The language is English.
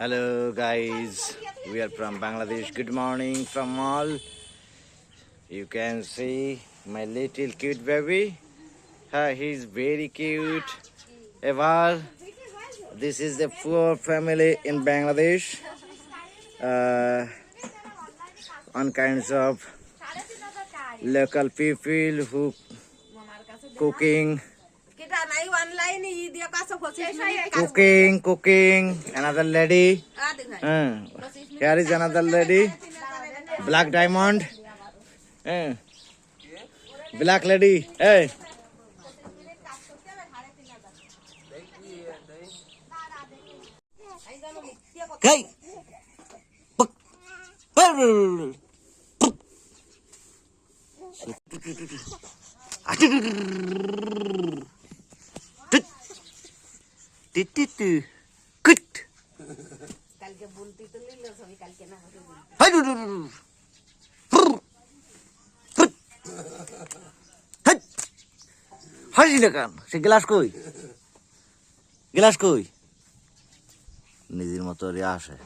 Hello guys, we are from Bangladesh. Good morning from all. You can see my little cute baby. He's very cute. Eval, this is the poor family in Bangladesh. On kinds of local people who cooking. Cooking. Another lady. Here is another lady. Black diamond. Black lady. Hey. Hey. Say glass কই নিজের মতো আসে।